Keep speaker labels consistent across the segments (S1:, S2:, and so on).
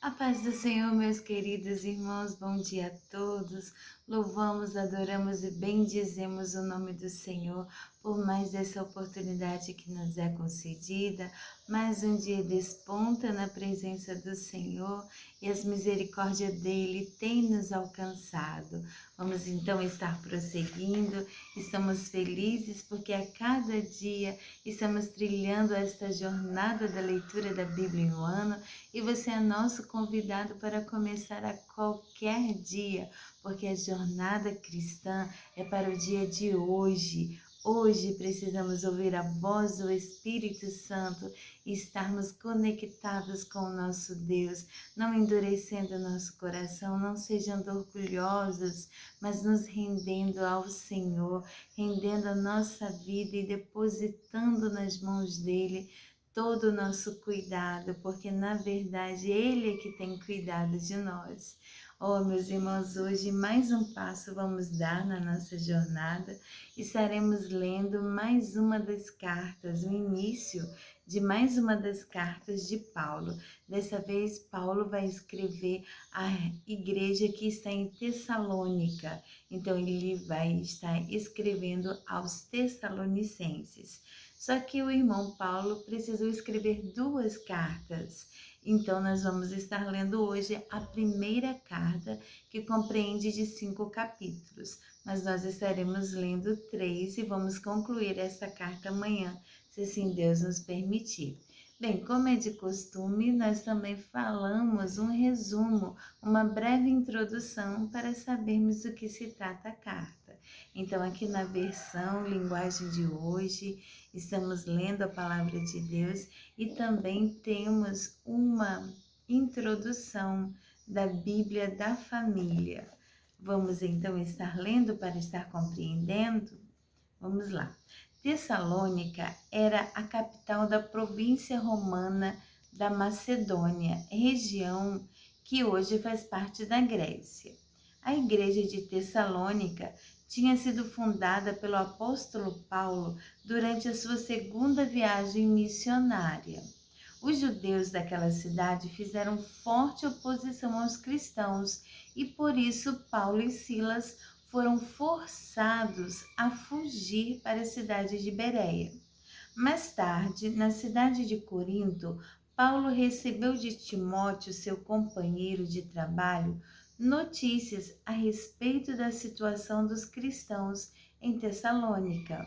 S1: A paz do Senhor, meus queridos irmãos, bom dia a todos. Louvamos, adoramos e bendizemos o nome do Senhor por mais essa oportunidade que nos é concedida. Mais um dia desponta na presença do Senhor e as misericórdias dele têm nos alcançado. Vamos então estar prosseguindo. Estamos felizes porque a cada dia estamos trilhando esta jornada da leitura da Bíblia em um ano. E você é nosso convidado para começar a qualquer dia, porque a jornada cristã é para o dia de hoje. Hoje precisamos ouvir a voz do Espírito Santo e estarmos conectados com o nosso Deus, não endurecendo nosso coração, não sejando orgulhosos, mas nos rendendo ao Senhor, rendendo a nossa vida e depositando nas mãos dele todo o nosso cuidado, porque na verdade Ele é que tem cuidado de nós. Oh, meus irmãos, hoje mais um passo vamos dar na nossa jornada. Estaremos lendo mais uma das cartas, o início de mais uma das cartas de Paulo. Dessa vez, Paulo vai escrever à igreja que está em Tessalônica. Então, ele vai estar escrevendo aos Tessalonicenses. Só que o irmão Paulo precisou escrever duas cartas. Então, nós vamos estar lendo hoje a primeira carta, que compreende de 5 capítulos. Mas nós estaremos lendo 3 e vamos concluir essa carta amanhã, se assim Deus nos permitir. Bem, como é de costume, nós também falamos um resumo, uma breve introdução para sabermos do que se trata a carta. Então, aqui na versão linguagem de hoje, estamos lendo a palavra de Deus e também temos uma introdução da Bíblia da família. Vamos então estar lendo para estar compreendendo? Vamos lá. Tessalônica era a capital da província romana da Macedônia, região que hoje faz parte da Grécia. A igreja de Tessalônica tinha sido fundada pelo apóstolo Paulo durante a sua segunda viagem missionária. Os judeus daquela cidade fizeram forte oposição aos cristãos e por isso Paulo e Silas foram forçados a fugir para a cidade de Bereia. Mais tarde, na cidade de Corinto, Paulo recebeu de Timóteo, seu companheiro de trabalho, notícias a respeito da situação dos cristãos em Tessalônica.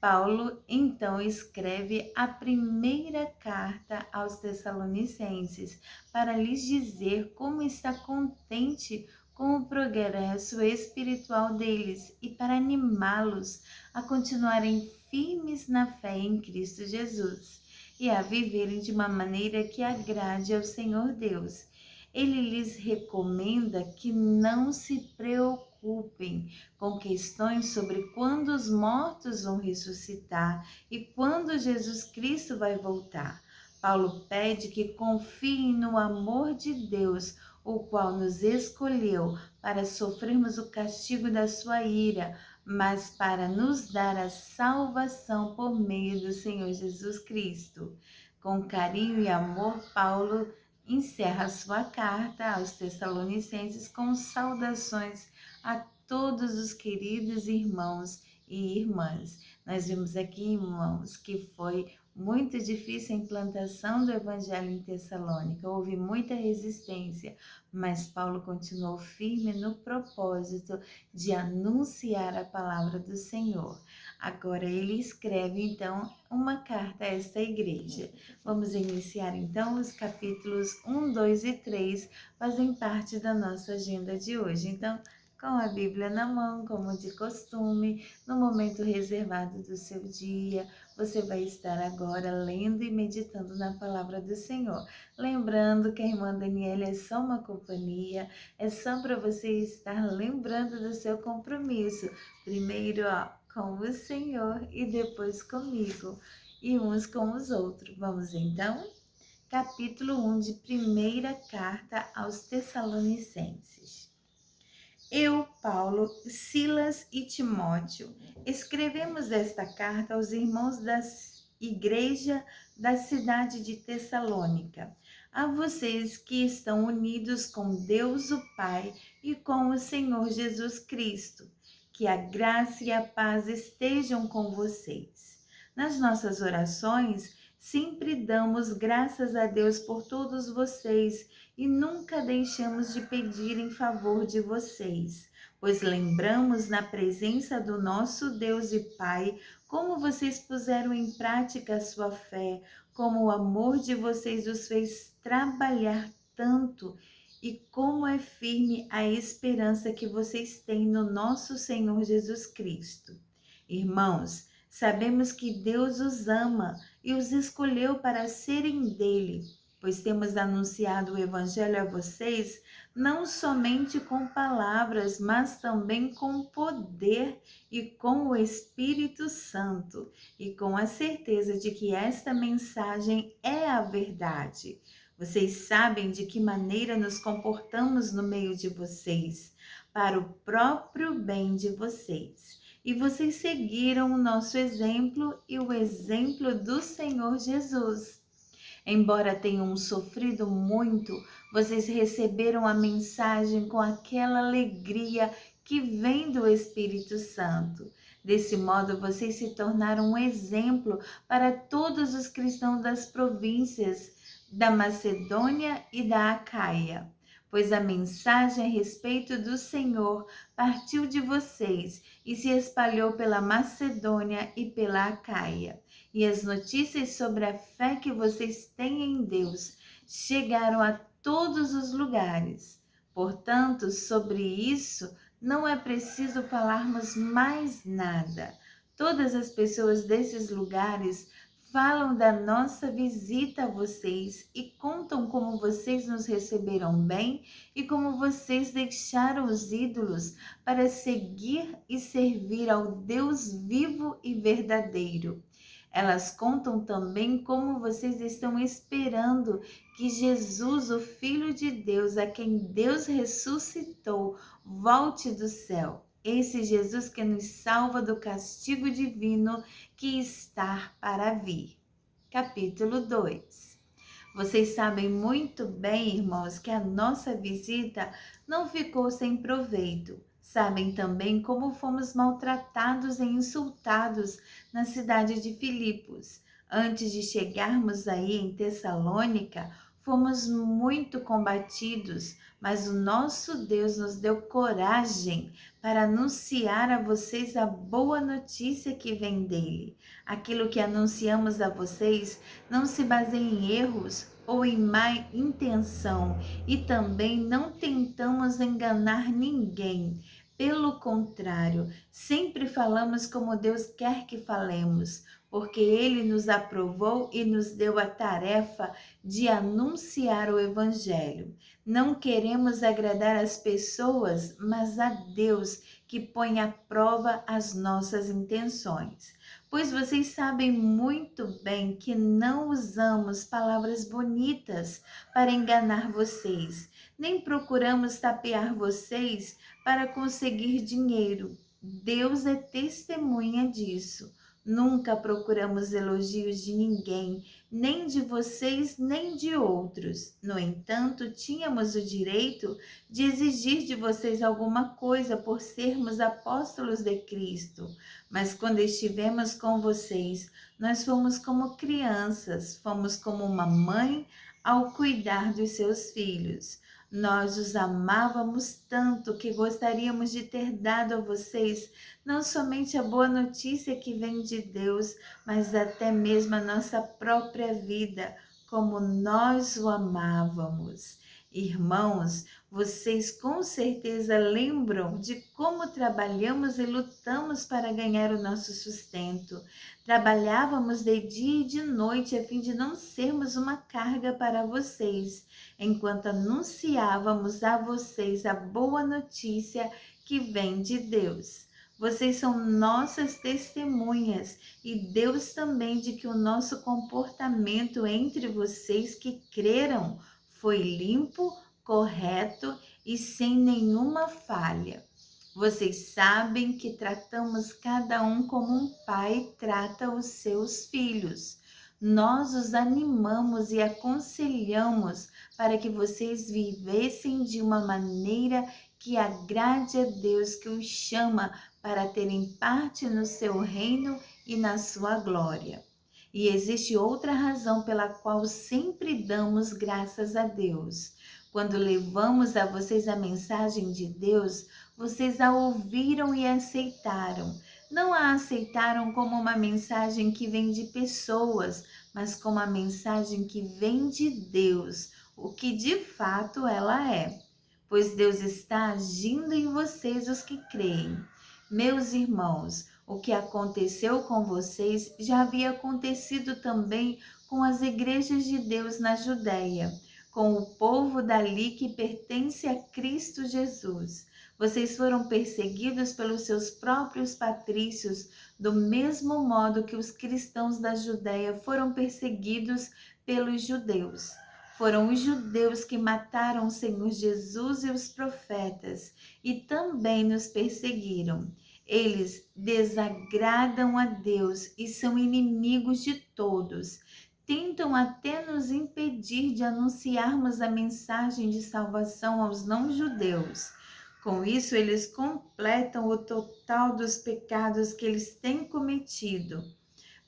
S1: Paulo então escreve a primeira carta aos Tessalonicenses para lhes dizer como está contente com o progresso espiritual deles e para animá-los a continuarem firmes na fé em Cristo Jesus e a viverem de uma maneira que agrade ao Senhor Deus. Ele lhes recomenda que não se preocupem com questões sobre quando os mortos vão ressuscitar e quando Jesus Cristo vai voltar. Paulo pede que confiem no amor de Deus, o qual nos escolheu para sofrermos o castigo da sua ira, mas para nos dar a salvação por meio do Senhor Jesus Cristo. Com carinho e amor, Paulo encerra sua carta aos Tessalonicenses com saudações a todos os queridos irmãos e irmãs. Nós vimos aqui, irmãos, que foi muito difícil a implantação do evangelho em Tessalônica, houve muita resistência, mas Paulo continuou firme no propósito de anunciar a palavra do Senhor. Agora ele escreve então uma carta a esta igreja. Vamos iniciar então os capítulos 1, 2 e 3, fazem parte da nossa agenda de hoje. Então, com a Bíblia na mão, como de costume, no momento reservado do seu dia, você vai estar agora lendo e meditando na palavra do Senhor. Lembrando que a irmã Daniela é só uma companhia, é só para você estar lembrando do seu compromisso. Primeiro, com o Senhor e depois comigo, e uns com os outros. Vamos então? Capítulo 1 de primeira carta aos Tessalonicenses. Eu, Paulo, Silas e Timóteo, escrevemos esta carta aos irmãos da igreja da cidade de Tessalônica, a vocês que estão unidos com Deus o Pai e com o Senhor Jesus Cristo. Que a graça e a paz estejam com vocês. Nas nossas orações, sempre damos graças a Deus por todos vocês e nunca deixamos de pedir em favor de vocês, pois lembramos na presença do nosso Deus e Pai como vocês puseram em prática a sua fé, como o amor de vocês os fez trabalhar tanto e como é firme a esperança que vocês têm no nosso Senhor Jesus Cristo. Irmãos, sabemos que Deus os ama e os escolheu para serem dele, pois temos anunciado o Evangelho a vocês não somente com palavras, mas também com poder e com o Espírito Santo, e com a certeza de que esta mensagem é a verdade. Vocês sabem de que maneira nos comportamos no meio de vocês, para o próprio bem de vocês. E vocês seguiram o nosso exemplo e o exemplo do Senhor Jesus. Embora tenham sofrido muito, vocês receberam a mensagem com aquela alegria que vem do Espírito Santo. Desse modo, vocês se tornaram um exemplo para todos os cristãos das províncias da Macedônia e da Acaia, pois a mensagem a respeito do Senhor partiu de vocês e se espalhou pela Macedônia e pela Acaia. E as notícias sobre a fé que vocês têm em Deus chegaram a todos os lugares. Portanto, sobre isso não é preciso falarmos mais nada. Todas as pessoas desses lugares falam da nossa visita a vocês e contam como vocês nos receberam bem e como vocês deixaram os ídolos para seguir e servir ao Deus vivo e verdadeiro. Elas contam também como vocês estão esperando que Jesus, o Filho de Deus, a quem Deus ressuscitou, volte do céu. Esse Jesus que nos salva do castigo divino que está para vir. Capítulo 2. Vocês sabem muito bem, irmãos, que a nossa visita não ficou sem proveito. Sabem também como fomos maltratados e insultados na cidade de Filipos. Antes de chegarmos aí em Tessalônica, fomos muito combatidos, mas o nosso Deus nos deu coragem para anunciar a vocês a boa notícia que vem dele. Aquilo que anunciamos a vocês não se baseia em erros ou em má intenção e também não tentamos enganar ninguém. Pelo contrário, sempre falamos como Deus quer que falemos, porque Ele nos aprovou e nos deu a tarefa de anunciar o Evangelho. Não queremos agradar as pessoas, mas a Deus que põe à prova as nossas intenções. Pois vocês sabem muito bem que não usamos palavras bonitas para enganar vocês, nem procuramos tapear vocês para conseguir dinheiro. Deus é testemunha disso. Nunca procuramos elogios de ninguém, nem de vocês, nem de outros. No entanto, tínhamos o direito de exigir de vocês alguma coisa por sermos apóstolos de Cristo. Mas quando estivemos com vocês, nós fomos como crianças, fomos como uma mãe ao cuidar dos seus filhos. Nós os amávamos tanto que gostaríamos de ter dado a vocês não somente a boa notícia que vem de Deus, mas até mesmo a nossa própria vida, como nós o amávamos. Irmãos, vocês com certeza lembram de como trabalhamos e lutamos para ganhar o nosso sustento. Trabalhávamos de dia e de noite a fim de não sermos uma carga para vocês, enquanto anunciávamos a vocês a boa notícia que vem de Deus. Vocês são nossas testemunhas e Deus também de que o nosso comportamento entre vocês que creram foi limpo, correto e sem nenhuma falha. Vocês sabem que tratamos cada um como um pai trata os seus filhos. Nós os animamos e aconselhamos para que vocês vivessem de uma maneira que agrade a Deus, que os chama para terem parte no seu reino e na sua glória. E existe outra razão pela qual sempre damos graças a Deus. Quando levamos a vocês a mensagem de Deus, vocês a ouviram e aceitaram. Não a aceitaram como uma mensagem que vem de pessoas, mas como a mensagem que vem de Deus, o que de fato ela é. Pois Deus está agindo em vocês, os que creem. Meus irmãos, o que aconteceu com vocês já havia acontecido também com as igrejas de Deus na Judéia, com o povo dali que pertence a Cristo Jesus. Vocês foram perseguidos pelos seus próprios patrícios, do mesmo modo que os cristãos da Judéia foram perseguidos pelos judeus. Foram os judeus que mataram o Senhor Jesus e os profetas e também nos perseguiram. Eles desagradam a Deus e são inimigos de todos. Tentam até nos impedir de anunciarmos a mensagem de salvação aos não-judeus. Com isso, eles completam o total dos pecados que eles têm cometido.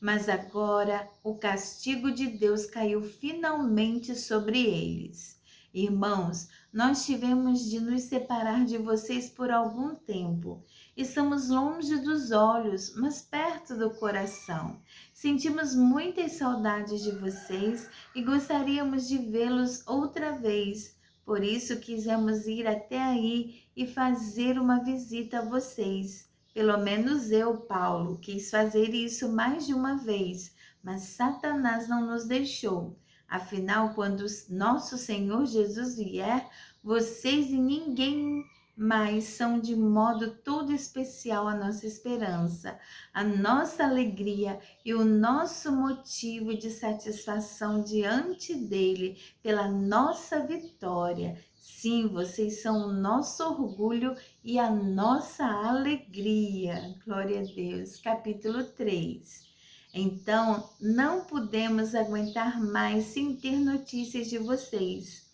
S1: Mas agora o castigo de Deus caiu finalmente sobre eles. Irmãos, nós tivemos de nos separar de vocês por algum tempo. Estamos longe dos olhos, mas perto do coração. Sentimos muitas saudades de vocês e gostaríamos de vê-los outra vez. Por isso quisemos ir até aí e fazer uma visita a vocês. Pelo menos eu, Paulo, quis fazer isso mais de uma vez, mas Satanás não nos deixou. Afinal, quando nosso Senhor Jesus vier, vocês e ninguém mais são de modo todo especial a nossa esperança, a nossa alegria e o nosso motivo de satisfação diante dele pela nossa vitória. Sim, vocês são o nosso orgulho e a nossa alegria. Glória a Deus. Capítulo 3. Então, não podemos aguentar mais sem ter notícias de vocês.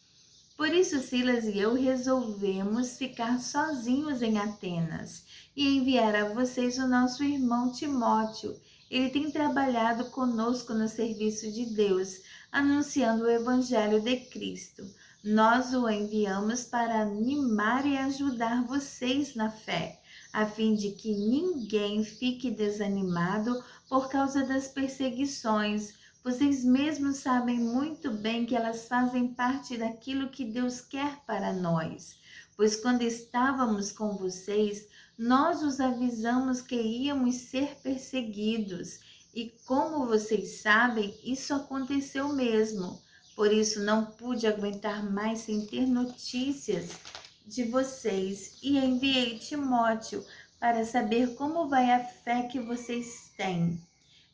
S1: Por isso, Silas e eu resolvemos ficar sozinhos em Atenas e enviar a vocês o nosso irmão Timóteo. Ele tem trabalhado conosco no serviço de Deus, anunciando o Evangelho de Cristo. Nós o enviamos para animar e ajudar vocês na fé, a fim de que ninguém fique desanimado por causa das perseguições. Vocês mesmos sabem muito bem que elas fazem parte daquilo que Deus quer para nós. Pois quando estávamos com vocês, nós os avisamos que íamos ser perseguidos. E como vocês sabem, isso aconteceu mesmo. Por isso não pude aguentar mais sem ter notícias de vocês e enviei Timóteo para saber como vai a fé que vocês têm.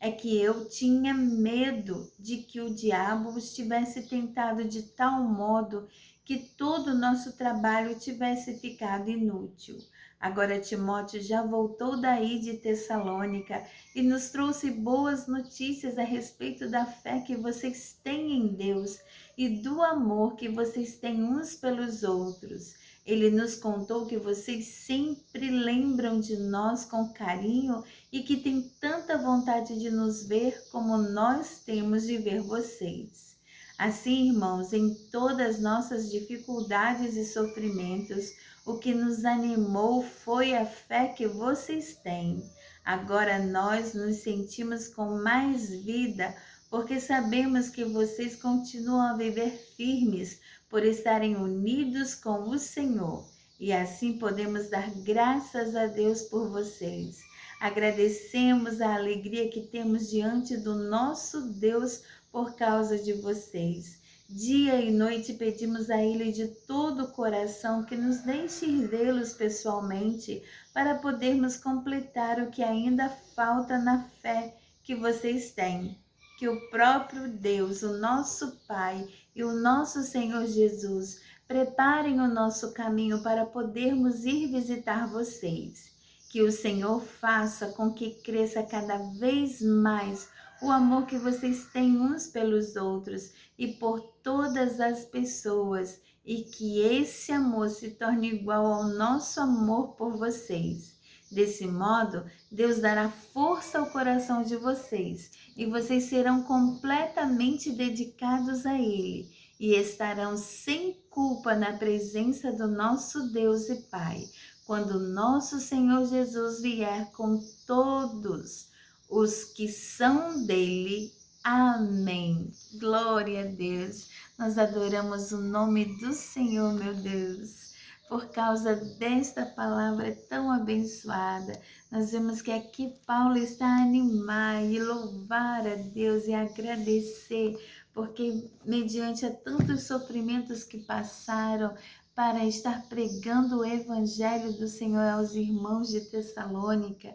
S1: É que eu tinha medo de que o diabo os tivesse tentado de tal modo que todo o nosso trabalho tivesse ficado inútil. Agora Timóteo já voltou daí de Tessalônica e nos trouxe boas notícias a respeito da fé que vocês têm em Deus e do amor que vocês têm uns pelos outros. Ele nos contou que vocês sempre lembram de nós com carinho e que têm tanta vontade de nos ver como nós temos de ver vocês. Assim, irmãos, em todas nossas dificuldades e sofrimentos, o que nos animou foi a fé que vocês têm. Agora nós nos sentimos com mais vida, porque sabemos que vocês continuam a viver firmes por estarem unidos com o Senhor. E assim podemos dar graças a Deus por vocês. Agradecemos a alegria que temos diante do nosso Deus por causa de vocês. Dia e noite pedimos a Ele de todo o coração que nos deixe vê-los pessoalmente para podermos completar o que ainda falta na fé que vocês têm. Que o próprio Deus, o nosso Pai e o nosso Senhor Jesus preparem o nosso caminho para podermos ir visitar vocês. Que o Senhor faça com que cresça cada vez mais o amor que vocês têm uns pelos outros e por todas as pessoas, e que esse amor se torne igual ao nosso amor por vocês. Desse modo, Deus dará força ao coração de vocês e vocês serão completamente dedicados a Ele e estarão sem culpa na presença do nosso Deus e Pai, quando nosso Senhor Jesus vier com todos os que são dele. Amém. Glória a Deus. Nós adoramos o nome do Senhor, meu Deus. Por causa desta palavra tão abençoada, nós vemos que aqui Paulo está a animar e louvar a Deus e agradecer, porque mediante a tantos sofrimentos que passaram, para estar pregando o evangelho do Senhor aos irmãos de Tessalônica,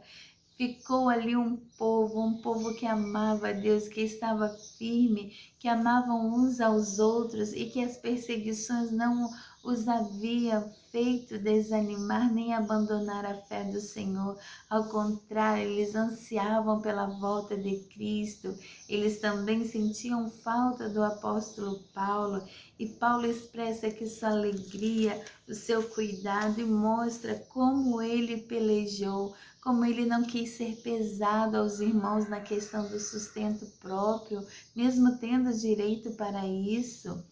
S1: ficou ali um povo que amava a Deus, que estava firme, que amavam uns aos outros e que as perseguições não os haviam feito desanimar nem abandonar a fé do Senhor. Ao contrário, eles ansiavam pela volta de Cristo. Eles também sentiam falta do apóstolo Paulo, e Paulo expressa aqui sua alegria, o seu cuidado e mostra como ele pelejou, como ele não quis ser pesado aos irmãos na questão do sustento próprio, mesmo tendo direito para isso,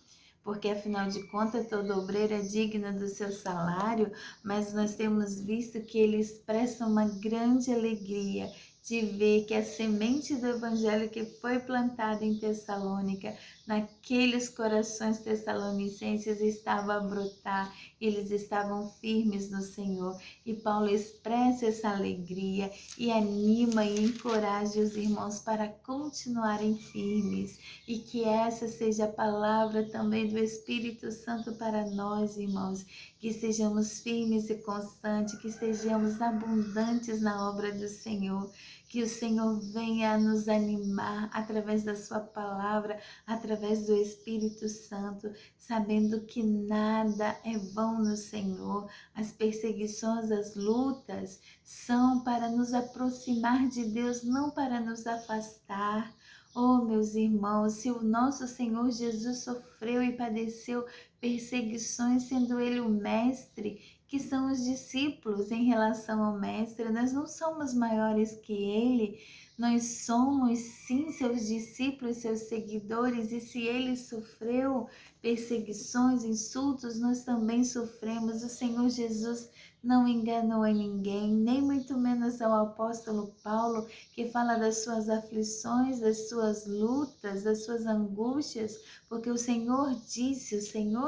S1: porque afinal de contas todo obreiro é digno do seu salário, mas nós temos visto que ele expressa uma grande alegria de ver que a semente do evangelho que foi plantada em Tessalônica, naqueles corações tessalonicenses, estava a brotar, eles estavam firmes no Senhor. E Paulo expressa essa alegria e anima e encoraja os irmãos para continuarem firmes, e que essa seja a palavra também do Espírito Santo para nós, irmãos, que sejamos firmes e constantes, que sejamos abundantes na obra do Senhor, que o Senhor venha a nos animar através da sua palavra, através do Espírito Santo, sabendo que nada é vão no Senhor. As perseguições, as lutas são para nos aproximar de Deus, não para nos afastar. Oh, meus irmãos, se o nosso Senhor Jesus sofreu e padeceu perseguições, sendo Ele o Mestre, que são os discípulos em relação ao Mestre, nós não somos maiores que Ele, nós somos sim seus discípulos, seus seguidores, e se Ele sofreu perseguições, insultos, nós também sofremos. O Senhor Jesus não enganou a ninguém, nem muito menos ao apóstolo Paulo, que fala das suas aflições, das suas lutas, das suas angústias, porque o Senhor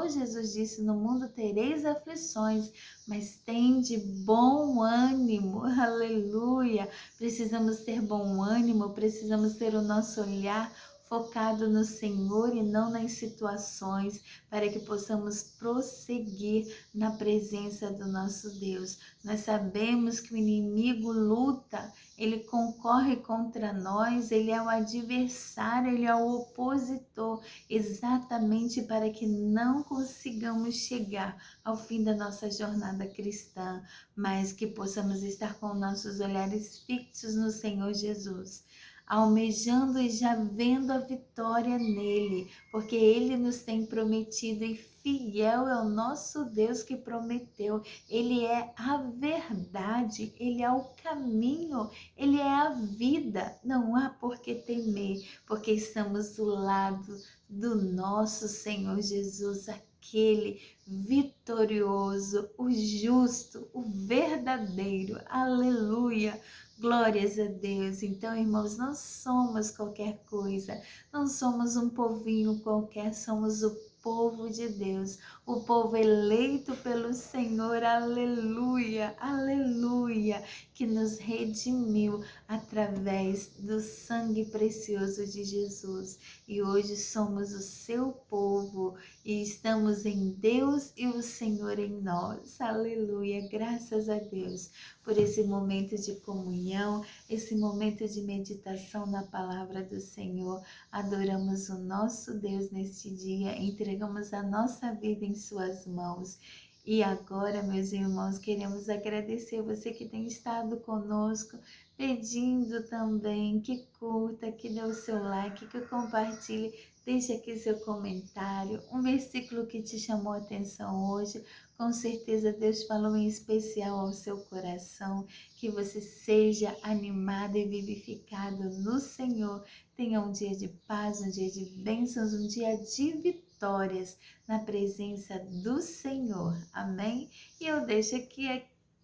S1: Jesus disse: no mundo tereis aflições, mas tende bom ânimo. Aleluia! Precisamos ter bom ânimo, precisamos ter o nosso olhar focado no Senhor e não nas situações, para que possamos prosseguir na presença do nosso Deus. Nós sabemos que o inimigo luta, ele concorre contra nós, ele é o adversário, ele é o opositor, exatamente para que não consigamos chegar ao fim da nossa jornada cristã, mas que possamos estar com nossos olhares fixos no Senhor Jesus, almejando e já vendo a vitória nele, porque ele nos tem prometido, e fiel é o nosso Deus que prometeu. Ele é a verdade, ele é o caminho, ele é a vida. Não há por que temer, porque estamos do lado do nosso Senhor Jesus, aquele vitorioso, o justo, o verdadeiro. Aleluia! Glórias a Deus. Então, irmãos, não somos qualquer coisa, não somos um povinho qualquer, somos o povo de Deus, o povo eleito pelo Senhor, aleluia, aleluia, que nos redimiu através do sangue precioso de Jesus. E hoje somos o seu povo e estamos em Deus e o Senhor em nós, aleluia, graças a Deus por esse momento de comunhão, esse momento de meditação na palavra do Senhor. Adoramos o nosso Deus neste dia, entregamos a nossa vida em suas mãos. E agora, meus irmãos, queremos agradecer você que tem estado conosco pedindo também que curta, que dê o seu like, que compartilhe, deixe aqui seu comentário, um versículo que te chamou a atenção hoje. Com certeza Deus falou em especial ao seu coração, que você seja animado e vivificado no Senhor. Tenha um dia de paz, um dia de bênçãos, um dia de vitórias na presença do Senhor. Amém? E eu deixo aqui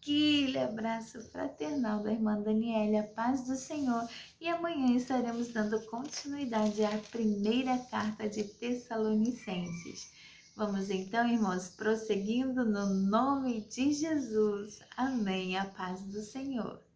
S1: aquele abraço fraternal da irmã Daniela, a paz do Senhor. E amanhã estaremos dando continuidade à primeira carta de Tessalonicenses. Vamos então, irmãos, prosseguindo no nome de Jesus. Amém. A paz do Senhor.